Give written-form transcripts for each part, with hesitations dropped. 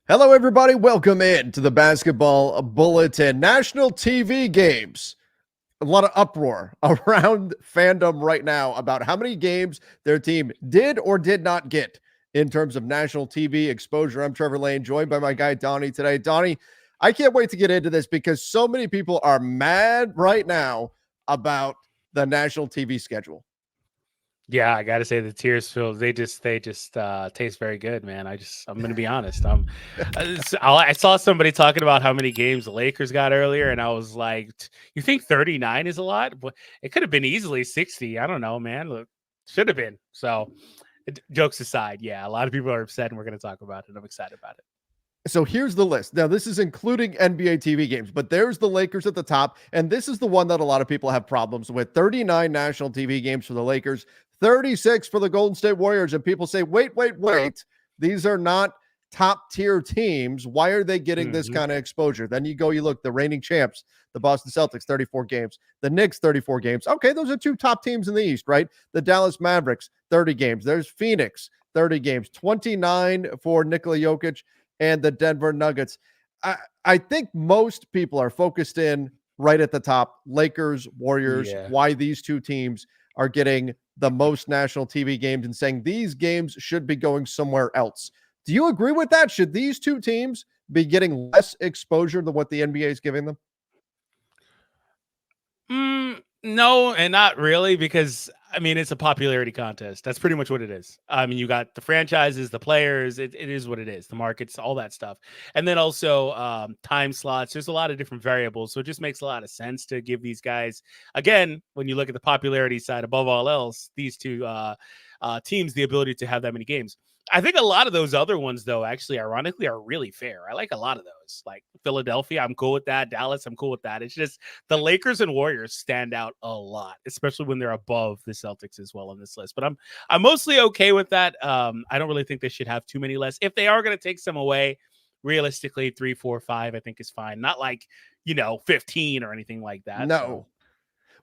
Hello, everybody. Welcome in to the Basketball Bulletin. National TV games. A lot of uproar around fandom right now about how many games their team did or did not get in terms of national TV exposure. I'm Trevor Lane, joined by my guy Donnie today. Donnie, I can't wait to get into this because so many people are mad right now about the national TV schedule. Yeah, I gotta say the tears feel they just taste very good, man. I'm gonna be honest. I saw somebody talking about how many games the Lakers got earlier, and I was like, "You think 39 is a lot? But it could have been easily 60. I don't know, man. Look, should have been." So, jokes aside, yeah, a lot of people are upset, and we're gonna talk about it. I'm excited about it. So here's the list. Now, this is including NBA TV games, but there's the Lakers at the top. And this is the one that a lot of people have problems with 39 national TV games for the Lakers, 36 for the Golden State Warriors. And people say, wait. These are not top tier teams. Why are they getting this hmm kind of exposure? Then you look, the reigning champs, the Boston Celtics, 34 games, the Knicks, 34 games. Okay, those are two top teams in the East, right? The Dallas Mavericks, 30 games. There's Phoenix, 30 games, 29 for Nikola Jokic and the Denver Nuggets. I think most people are focused in right at the top, Lakers, Warriors, Yeah. why these two teams are getting the most national TV games and saying these games should be going somewhere else. Do you agree with that? Should these two teams be getting less exposure than what the NBA is giving them? No, and not really, because I mean it's a popularity contest. That's pretty much what it is. I mean, you got the franchises, the players. It is what it is. The markets, all that stuff, and then also time slots. There's a lot of different variables, so it just makes a lot of sense to give these guys again. When you look at the popularity side, above all else, these two teams the ability to have that many games. I think a lot of those other ones, though, actually, ironically, are really fair. I like a lot of those. Like Philadelphia, I'm cool with that. Dallas, I'm cool with that. It's just the Lakers and Warriors stand out a lot, especially when they're above the Celtics as well on this list. But I'm mostly okay with that. I don't really think they should have too many less. If they are going to take some away, realistically, 3, 4, 5, I think is fine. Not like 15 or anything like that. So No.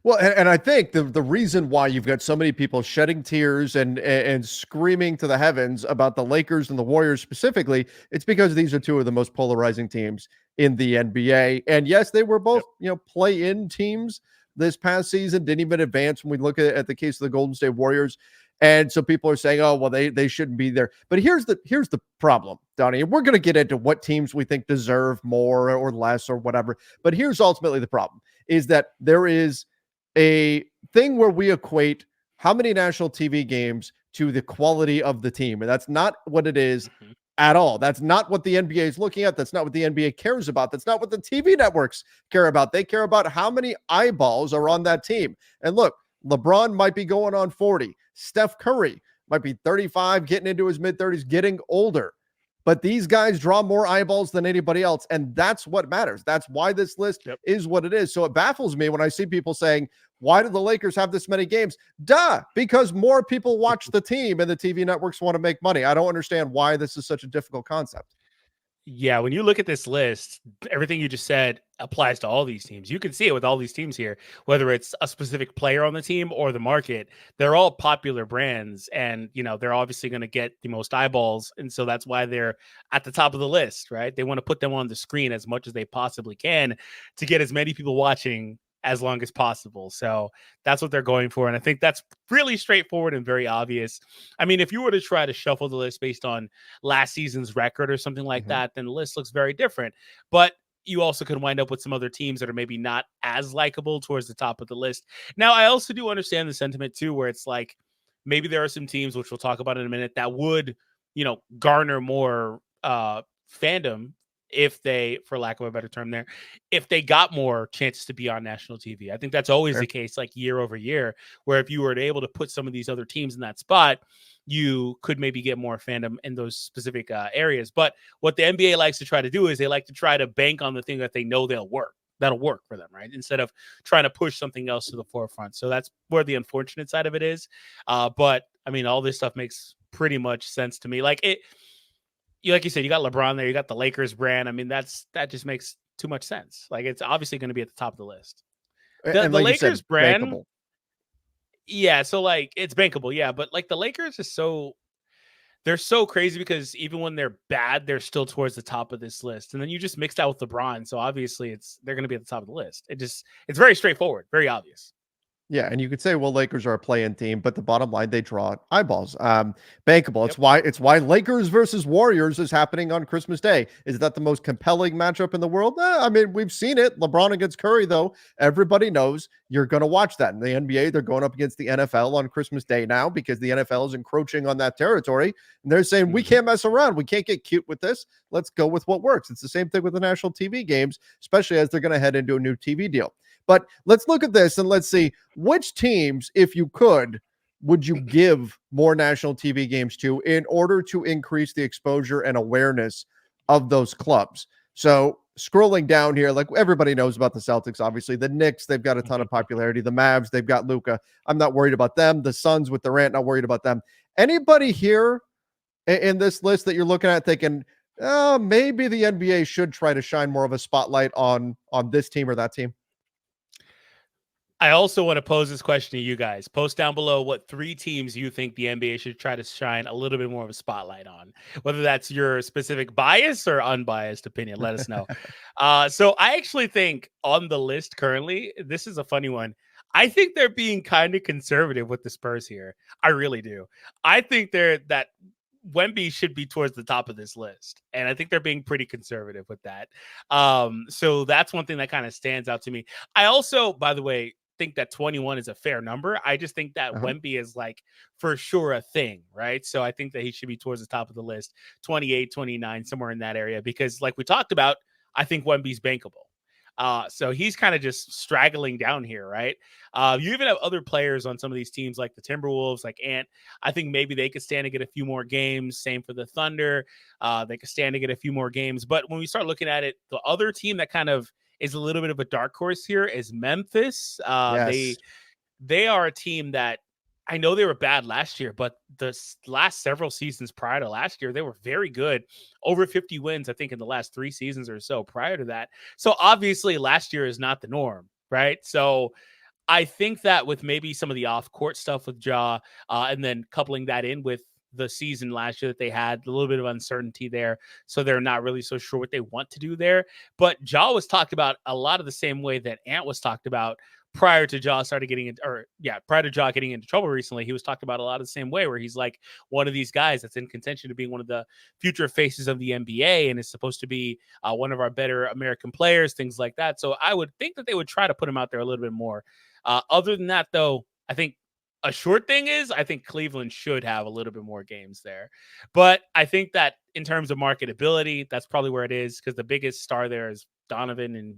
Well, and I think the reason why you've got so many people shedding tears and screaming to the heavens about the Lakers and the Warriors specifically, it's because these are two of the most polarizing teams in the NBA. And yes, they were both, yep. play-in teams this past season, didn't even advance when we look at the case of the Golden State Warriors. And so people are saying, oh, well, they shouldn't be there. But here's the problem, Donnie. And we're going to get into what teams we think deserve more or less or whatever. But here's ultimately the problem is that there is a thing where we equate how many national TV games to the quality of the team. And that's not what it is Mhm. at all. That's not what the NBA is looking at. That's not what the NBA cares about. That's not what the TV networks care about. They care about how many eyeballs are on that team. And look, LeBron might be going on 40. Steph Curry might be 35, getting into his mid 30s, getting older. But these guys draw more eyeballs than anybody else. And that's what matters. That's why this list Yep. is what it is. So it baffles me when I see people saying, why do the Lakers have this many games? Duh, because more people watch the team and the TV networks want to make money. I don't understand why this is such a difficult concept. Yeah, when you look at this list, everything you just said applies to all these teams. You can see it with all these teams here, whether it's a specific player on the team or the market. They're all popular brands, and they're obviously going to get the most eyeballs, and so that's why they're at the top of the list, right? They want to put them on the screen as much as they possibly can to get as many people watching as long as possible. So that's what they're going for, and I think that's really straightforward and very obvious. I mean, if you were to try to shuffle the list based on last season's record or something like Mhm. that, then the list looks very different. But you also could wind up with some other teams that are maybe not as likable towards the top of the list. Now, I also do understand the sentiment too, where it's like maybe there are some teams, which we'll talk about in a minute, that would, garner more fandom if they, for lack of a better term there, if they got more chances to be on national TV. I think that's always the Fair. case, like year over year, where if you were able to put some of these other teams in that spot, you could maybe get more fandom in those specific areas. But what the NBA likes to try to do is they like to try to bank on the thing that they know that'll work for them, right? Instead of trying to push something else to the forefront. So that's where the unfortunate side of it is. But I mean, all this stuff makes pretty much sense to me. Like you said, you got LeBron there, you got the Lakers brand. I mean, that just makes too much sense. Like it's obviously going to be at the top of the list. The And the like you Lakers said, brand, bankable. yeah. So like it's bankable, yeah. But like the Lakers is so they're so crazy because even when they're bad, they're still towards the top of this list. And then you just mixed out with LeBron, so obviously they're going to be at the top of the list. It's very straightforward, very obvious. Yeah, and you could say, well, Lakers are a play-in team, but the bottom line, they draw eyeballs. Bankable. Yep. It's why Lakers versus Warriors is happening on Christmas Day. Is that the most compelling matchup in the world? I mean, we've seen it. LeBron against Curry, though. Everybody knows you're going to watch that. In the NBA, they're going up against the NFL on Christmas Day now because the NFL is encroaching on that territory. And they're saying, we can't mess around. We can't get cute with this. Let's go with what works. It's the same thing with the national TV games, especially as they're going to head into a new TV deal. But let's look at this and let's see which teams, if you could, would you give more national TV games to in order to increase the exposure and awareness of those clubs. So scrolling down here, like everybody knows about the Celtics, obviously. The Knicks, they've got a ton of popularity. The Mavs, they've got Luka. I'm not worried about them. The Suns with Durant, not worried about them. Anybody here in this list that you're looking at thinking, oh, maybe the NBA should try to shine more of a spotlight on this team or that team? I also want to pose this question to you guys. Post down below what 3 teams you think the NBA should try to shine a little bit more of a spotlight on, whether that's your specific bias or unbiased opinion. Let us know. So I actually think on the list currently, this is a funny one. I think they're being kind of conservative with the Spurs here. I really do. I think that Wemby should be towards the top of this list. And I think they're being pretty conservative with that. So that's one thing that kind of stands out to me. I also, by the way, think that 21 is a fair number. I just think that Wemby is like for sure a thing, right? So I think that he should be towards the top of the list, 28, 29, somewhere in that area, because like we talked about, I think Wemby's bankable. So he's kind of just straggling down here, right? You even have other players on some of these teams like the Timberwolves, like Ant. I think maybe they could stand to get a few more games. Same for the Thunder. They could stand to get a few more games. But when we start looking at it, the other team that kind of is a little bit of a dark horse here is Memphis. Yes. They are a team that I know they were bad last year, but the last several seasons prior to last year, they were very good. Over 50 wins, I think, in the last 3 seasons or so prior to that. So obviously last year is not the norm, right? So I think that with maybe some of the off-court stuff with Ja, and then coupling that in with the season last year that they had, a little bit of uncertainty there. So they're not really so sure what they want to do there. But Ja was talked about a lot of the same way that Ant was talked about prior to Ja prior to Ja getting into trouble recently. He was talked about a lot of the same way, where he's like one of these guys that's in contention to being one of the future faces of the NBA and is supposed to be one of our better American players, things like that. So I would think that they would try to put him out there a little bit more. Other than that, though, I think a short thing is I think Cleveland should have a little bit more games there. But I think that in terms of marketability, that's probably where it is, because the biggest star there is Donovan, and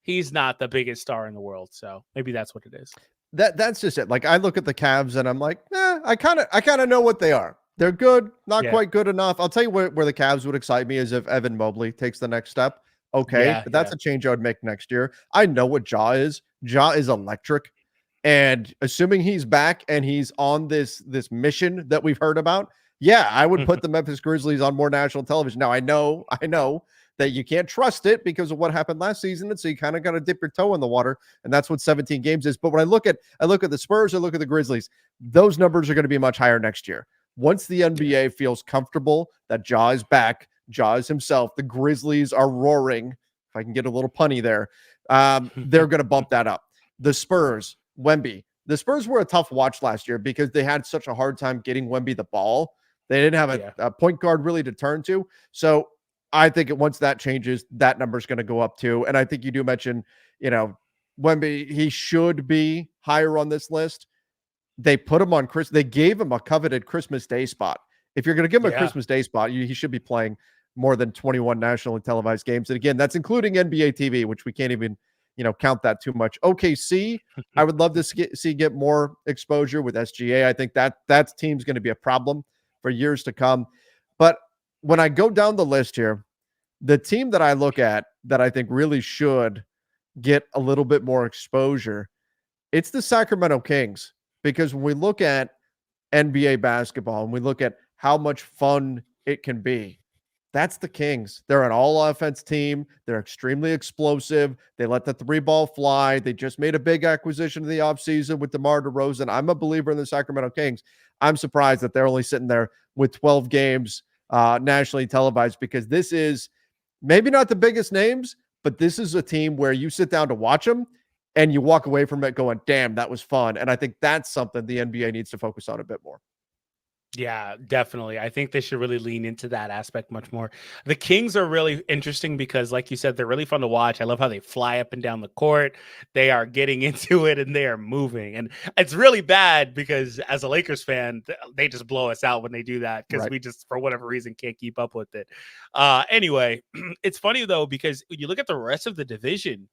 he's not the biggest star in the world. So maybe that's what it is. That's just it. Like I look at the Cavs and I'm like, I kind of know what they are. They're good, not quite good enough. I'll tell you where the Cavs would excite me is if Evan Mobley takes the next step. Okay, but that's a change I would make next year. I know what Ja is. Ja is electric. And assuming he's back and he's on this mission that we've heard about, yeah, I would put the Memphis Grizzlies on more national television. Now I know that you can't trust it because of what happened last season, and so you kind of got to dip your toe in the water, and that's what 17 games is. But when I look at the Spurs, I look at the Grizzlies, those numbers are going to be much higher next year. Once the NBA feels comfortable that Ja is back, Ja is himself, the Grizzlies are roaring. If I can get a little punny there, they're going to bump that up. The Spurs, Wemby. The Spurs were a tough watch last year because they had such a hard time getting Wemby the ball. They didn't have a point guard really to turn to. So I think once that changes, that number is going to go up too. And I think you do mention, Wemby, he should be higher on this list. They put him on they gave him a coveted Christmas Day spot. If you're going to give him a Christmas Day spot, he should be playing more than 21 nationally televised games. And again, that's including NBA TV, which we can't even count that too much. OKC, I would love to see get more exposure with SGA. I think that team's going to be a problem for years to come. But when I go down the list here, the team that I look at that I think really should get a little bit more exposure, it's the Sacramento Kings. Because when we look at NBA basketball and we look at how much fun it can be, That's the Kings. They're an all offense team. They're extremely explosive. They let the three ball fly. They just made a big acquisition in the offseason with DeMar DeRozan. I'm a believer in the Sacramento Kings. I'm surprised that they're only sitting there with 12 games nationally televised, because this is maybe not the biggest names, but this is a team where you sit down to watch them and you walk away from it going, damn, that was fun. And I think that's something the NBA needs to focus on a bit more. Yeah, definitely. I think they should really lean into that aspect much more. The Kings are really interesting because, like you said, they're really fun to watch. I love how they fly up and down the court. They are getting into it and they are moving. And it's really bad because, as a Lakers fan, they just blow us out when they do that because we just, for whatever reason, can't keep up with it. Anyway, it's funny, though, because when you look at the rest of the division,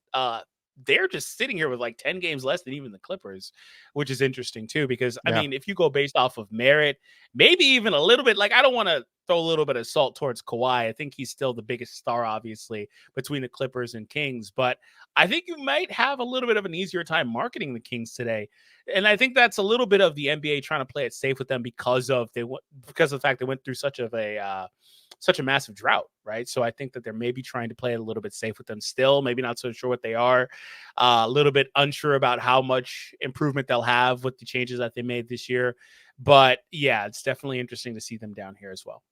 they're just sitting here with like 10 games less than even the Clippers, which is interesting too, because I mean, if you go based off of merit, maybe even a little bit, like, I don't want to throw a little bit of salt towards Kawhi. I think he's still the biggest star, obviously, between the Clippers and Kings, but I think you might have a little bit of an easier time marketing the Kings today. And I think that's a little bit of the NBA trying to play it safe with them because of the fact they went through such a massive drought, right? So I think that they're maybe trying to play it a little bit safe with them still, maybe not so sure what they are, a little bit unsure about how much improvement they'll have with the changes that they made this year. But yeah, it's definitely interesting to see them down here as well.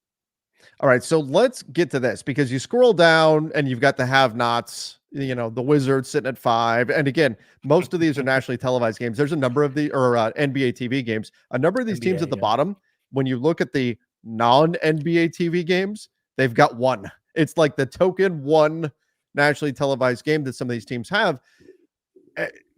All right, so let's get to this, because you scroll down and you've got the have-nots, the Wizards sitting at 5. And again, most of these are nationally televised games. There's a number of NBA TV games. A number of these teams at the bottom, when you look at the non-NBA TV games, they've got one. It's like the token one nationally televised game that some of these teams have.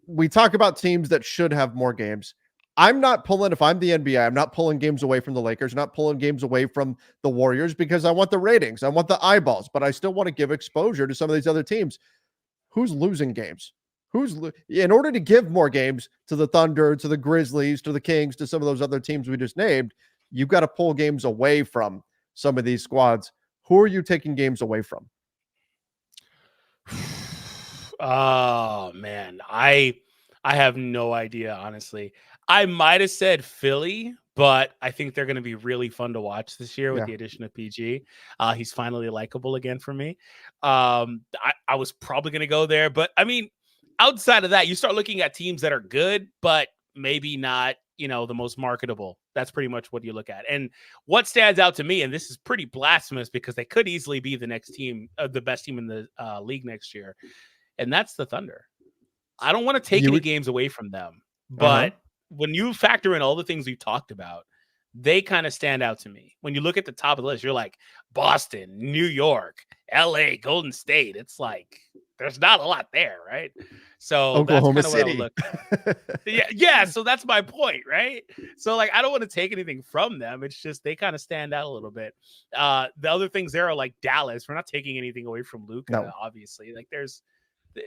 We talk about teams that should have more games. I'm not pulling, if I'm the NBA, I'm not pulling games away from the Lakers, not pulling games away from the Warriors, because I want the ratings, I want the eyeballs, but I still want to give exposure to some of these other teams. Who's losing games? In order to give more games to the Thunder, to the Grizzlies, to the Kings, to some of those other teams we just named, you've got to pull games away from some of these squads. Who are you taking games away from? Oh man, I have no idea, honestly. I might have said Philly, but I think they're going to be really fun to watch this year with the addition of PG. He's finally likable again for me. I was probably going to go there, but I mean, outside of that, you start looking at teams that are good, but maybe not, the most marketable. That's pretty much what you look at. And what stands out to me, and this is pretty blasphemous because they could easily be the next team, the best team in the league next year, and that's the Thunder. I don't want to take any games away from them, but when you factor in all the things we've talked about, they kind of stand out to me. When you look at the top of the list, you're like Boston, New York, LA, Golden State. It's like there's not a lot there, right? So Oklahoma that's kind City. of what I would look. Yeah. So that's my point, right? So like I don't want to take anything from them. It's just they kind of stand out a little bit. The other things there are like Dallas. We're not taking anything away from Luka, obviously. Like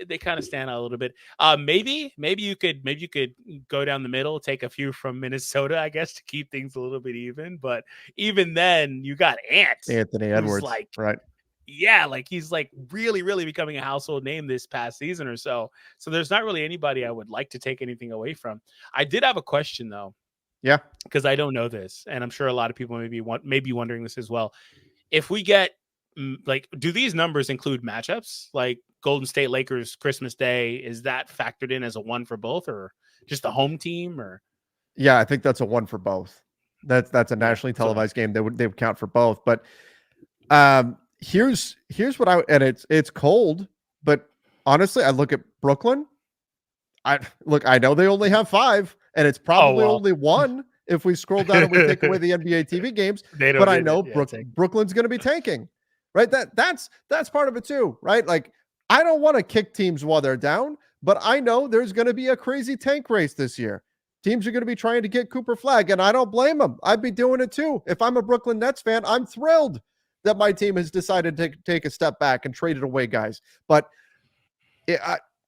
they kind of stand out a little bit. Maybe you could go down the middle, take a few from Minnesota, I guess, to keep things a little bit even. But even then, you got Anthony Edwards, like, right? Yeah, like he's like really, really becoming a household name this past season or so. So there's not really anybody I would like to take anything away from. I did have a question though. Yeah, because I don't know this, and I'm sure a lot of people may be wondering this as well. If we get like, do these numbers include matchups like Golden State Lakers Christmas Day? Is that factored in as a one for both, or just the home team? Or yeah, I think that's a one for both. That's a nationally televised game. They would count for both. But here's what and it's cold, but honestly, I look at Brooklyn. I know they only have 5, and it's probably only 1 if we scroll down and we take away the NBA TV games. But I know Brooklyn's going to be tanking, right? That's part of it too, right? Like, I don't want to kick teams while they're down, but I know there's going to be a crazy tank race this year. Teams are going to be trying to get Cooper Flag, and I don't blame them. I'd be doing it too. If I'm a Brooklyn Nets fan, I'm thrilled that my team has decided to take a step back and traded away guys. But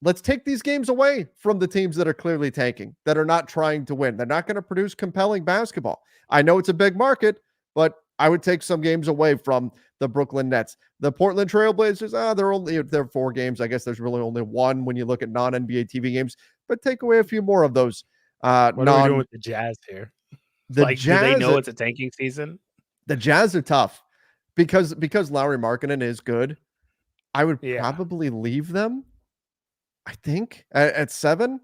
let's take these games away from the teams that are clearly tanking, that are not trying to win. They're not going to produce compelling basketball. I know it's a big market, but I would take some games away from the Brooklyn Nets. The Portland Trailblazers, they're 4 games. I guess there's really only 1 when you look at non-NBA TV games, but take away a few more of those. What are we doing with the Jazz here? Jazz, do they know it's a tanking season? The Jazz are tough because Lauri Markkanen is good, I would Yeah. probably leave them, I think, at 7,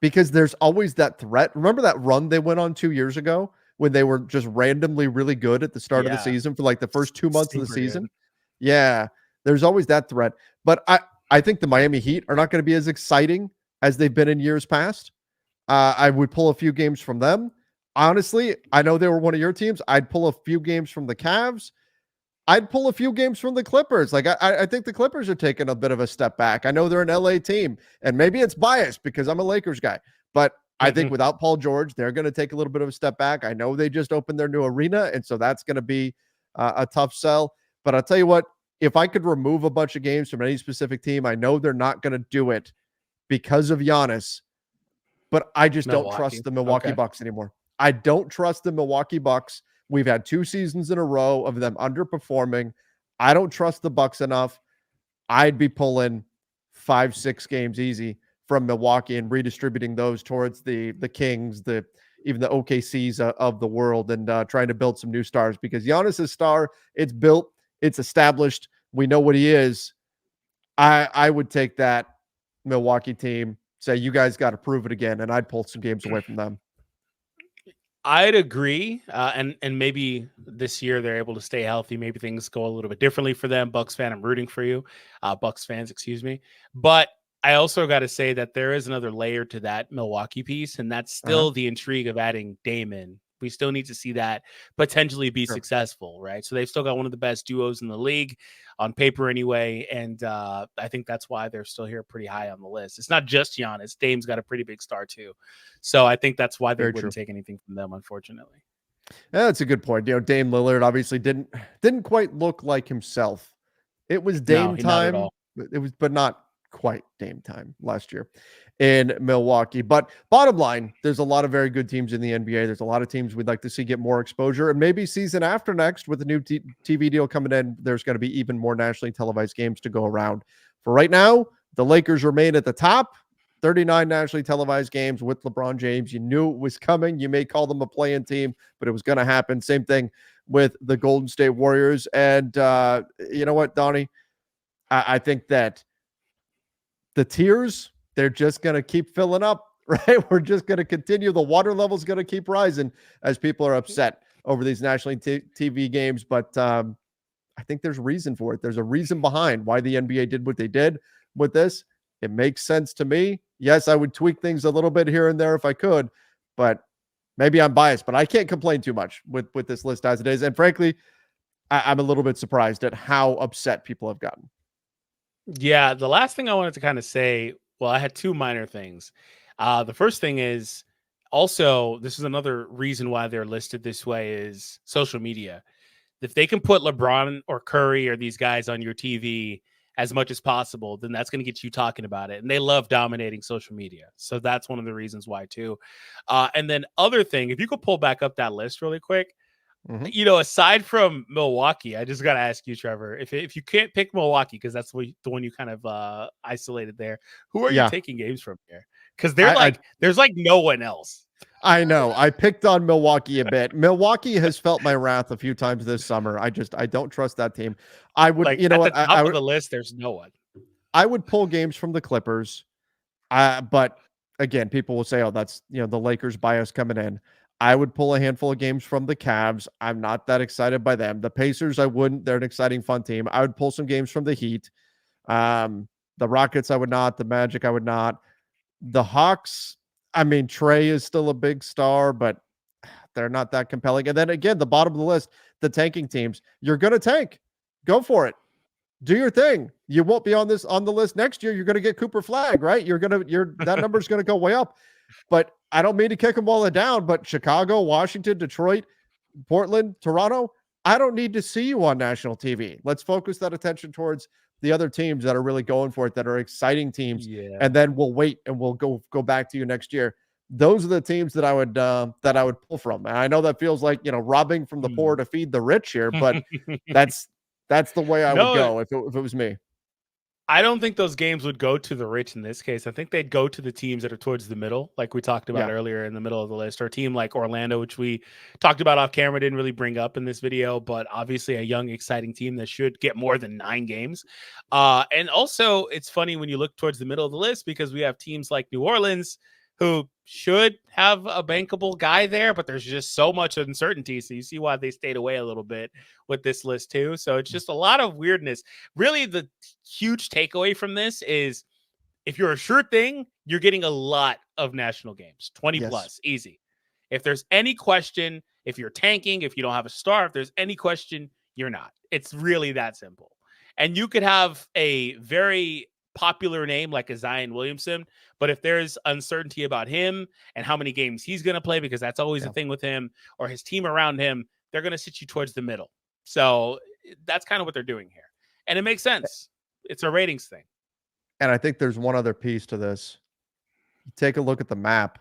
because there's always that threat. Remember that run they went on 2 years ago when they were just randomly really good at the start of the Yeah. season for like the first 2 months of the Super good. season? Yeah, there's always that threat. But I think the Miami Heat are not going to be as exciting as they've been in years past. I would pull a few games from them. Honestly, I know they were one of your teams. I'd pull a few games from the Cavs. I'd pull a few games from the Clippers. Like I think the Clippers are taking a bit of a step back. I know they're an LA team, and maybe it's biased because I'm a Lakers guy, but I think without Paul George, they're going to take a little bit of a step back. I know they just opened their new arena, and so that's going to be a tough sell. But I'll tell you what, if I could remove a bunch of games from any specific team, I know they're not going to do it because of Giannis, but I just don't trust Milwaukee. the Milwaukee Okay. Bucks anymore. I don't trust the Milwaukee Bucks. We've had 2 seasons in a row of them underperforming. I don't trust the Bucks enough. I'd be pulling 5, 6 games easy from Milwaukee and redistributing those towards the Kings, even the OKCs of the world, and trying to build some new stars, because Giannis' star, it's built, it's established. We know what he is. I would take that Milwaukee team, say you guys got to prove it again, and I'd pull some games away from them. I'd agree, and maybe this year they're able to stay healthy. Maybe things go a little bit differently for them. Bucks fan, I'm rooting for you, Bucks fans, excuse me. But I also got to say that there is another layer to that Milwaukee piece, and that's Uh-huh. still the intrigue of adding Damon. We still need to see that potentially be Sure. successful, right? So they've still got one of the best duos in the league on paper, anyway, and I think that's why they're still here pretty high on the list. It's not just Giannis; Dame's got a pretty big star too. So I think that's why they Very wouldn't true. take anything from them, unfortunately. Yeah, that's a good point. Dame Lillard obviously didn't quite look like himself. It was No, Dame not at time. all. It was, but not quite Dame time last year in Milwaukee. But bottom line, there's a lot of very good teams in the NBA. There's a lot of teams we'd like to see get more exposure, and maybe season after next with the new TV deal coming in, there's going to be even more nationally televised games to go around. For right now, the Lakers remain at the top. 39 nationally televised games with LeBron James. You knew it was coming. You may call them a play-in team, but it was going to happen. Same thing with the Golden State Warriors. And you know what, Donnie? I think that the tiers, they're just going to keep filling up, right? We're just going to continue. The water level is going to keep rising as people are upset over these nationally TV games. But I think there's reason for it. There's a reason behind why the NBA did what they did with this. It makes sense to me. Yes, I would tweak things a little bit here and there if I could, but maybe I'm biased, but I can't complain too much with this list as it is. And frankly, I'm a little bit surprised at how upset people have gotten. Yeah, the last thing I wanted to kind of say, well, I had two minor things. The first thing is also, this is another reason why they're listed this way, is social media. If they can put LeBron or Curry or these guys on your TV as much as possible, then that's going to get you talking about it. And they love dominating social media. So that's one of the reasons why too. And then other thing, if you could pull back up that list really quick, Mm-hmm. aside from Milwaukee, I just got to ask you, Trevor, if you can't pick Milwaukee, because that's the one you kind of isolated there, who are you Yeah, taking games from here? Because they're I there's like no one else. I know. I picked on Milwaukee a bit. Milwaukee has felt my wrath a few times this summer. I don't trust that team. I would, Like you know at the what? top of the list, there's no one. I would pull games from the Clippers. But again, people will say, "Oh, that's the Lakers bias coming in." I would pull a handful of games from the Cavs. I'm not that excited by them. The Pacers, I wouldn't. They're an exciting, fun team. I would pull some games from the Heat. The Rockets, I would not. The Magic, I would not. The Hawks, I mean, Trey is still a big star, but they're not that compelling. And then again, the bottom of the list, the tanking teams. You're gonna tank. Go for it. Do your thing. You won't be on the list next year. You're going to get Cooper Flag, right? That number's going to go way up. But I don't mean to kick them all down, but Chicago, Washington, Detroit, Portland, Toronto, I don't need to see you on national TV. Let's focus that attention towards the other teams that are really going for it, that are exciting teams, Yeah. and then we'll wait and we'll go back to you next year. Those are the teams that I would pull from. And I know that feels like robbing from the poor to feed the rich here, but that's the way I would No, go if it was me. I don't think those games would go to the rich in this case. I think they'd go to the teams that are towards the middle, like we talked about Yeah. earlier in the middle of the list, or a team like Orlando, which we talked about off camera, didn't really bring up in this video, but obviously a young, exciting team that should get more than 9 games. And also, it's funny when you look towards the middle of the list because we have teams like New Orleans who should have a bankable guy there, but there's just so much uncertainty. So you see why they stayed away a little bit with this list too. So it's just a lot of weirdness. Really, the huge takeaway from this is if you're a sure thing, you're getting a lot of national games, 20 Yes. plus, easy. If there's any question, if you're tanking, if you don't have a star, if there's any question, you're not. It's really that simple. And you could have a very popular name like a Zion Williamson, but if there's uncertainty about him and how many games he's going to play, because that's always a thing with him, or his team around him, they're going to sit you towards the middle. So that's kind of what they're doing here. And it makes sense. It's a ratings thing. And I think there's one other piece to this. Take a look at the map,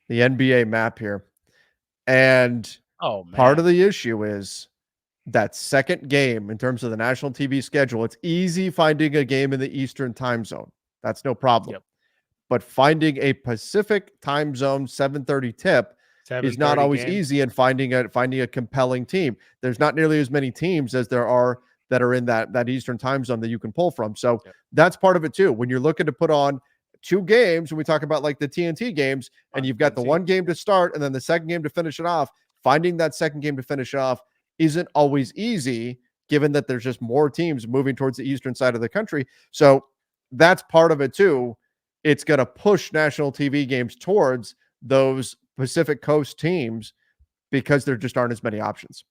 the NBA map here. And part of the issue is that second game in terms of the national TV schedule. It's easy finding a game in the Eastern time zone. That's no problem. Yep. But finding a Pacific time zone 7:30 tip is not always easy, and finding a compelling team. There's not nearly as many teams as there are that are in that Eastern time zone that you can pull from. So that's part of it too. When you're looking to put on 2 games, when we talk about like the TNT games, and you've got the one game to start and then the second game to finish it off, finding that second game to finish off isn't always easy, given that there's just more teams moving towards the eastern side of the country. So that's part of it too. It's going to push national TV games towards those Pacific Coast teams because there just aren't as many options.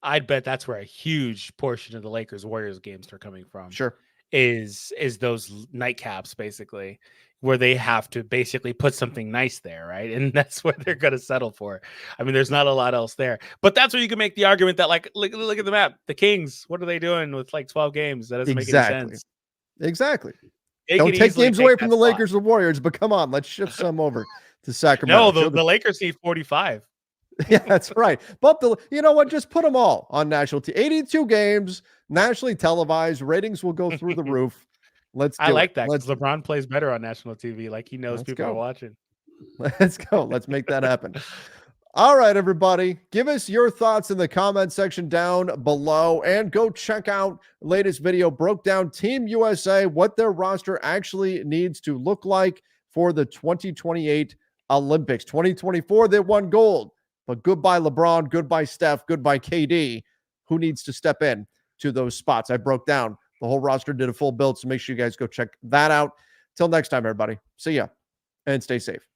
I'd bet that's where a huge portion of the Lakers Warriors games are coming from. Sure. Is those nightcaps basically where they have to basically put something nice there, right? And that's what they're going to settle for. I mean, there's not a lot else there, but that's where you can make the argument that like, look at the map. The Kings, what are they doing with like 12 games? That doesn't make any sense. Exactly. Don't take games away from the spot. Lakers or Warriors, but come on, let's shift some over to Sacramento. No, the Lakers need 45. Yeah, that's right. But you know what? Just put them all on national TV. 82 games, nationally televised. Ratings will go through the roof. I like that because LeBron plays better on national TV. Like he knows people are watching. Let's go. Let's make that happen. All right, everybody. Give us your thoughts in the comment section down below, and go check out the latest video. Broke down Team USA, what their roster actually needs to look like for the 2028 Olympics. 2024, they won gold. But goodbye LeBron, goodbye Steph, goodbye KD. Who needs to step in to those spots? I broke down the whole roster, did a full build, so make sure you guys go check that out. Till next time, everybody. See ya, and stay safe.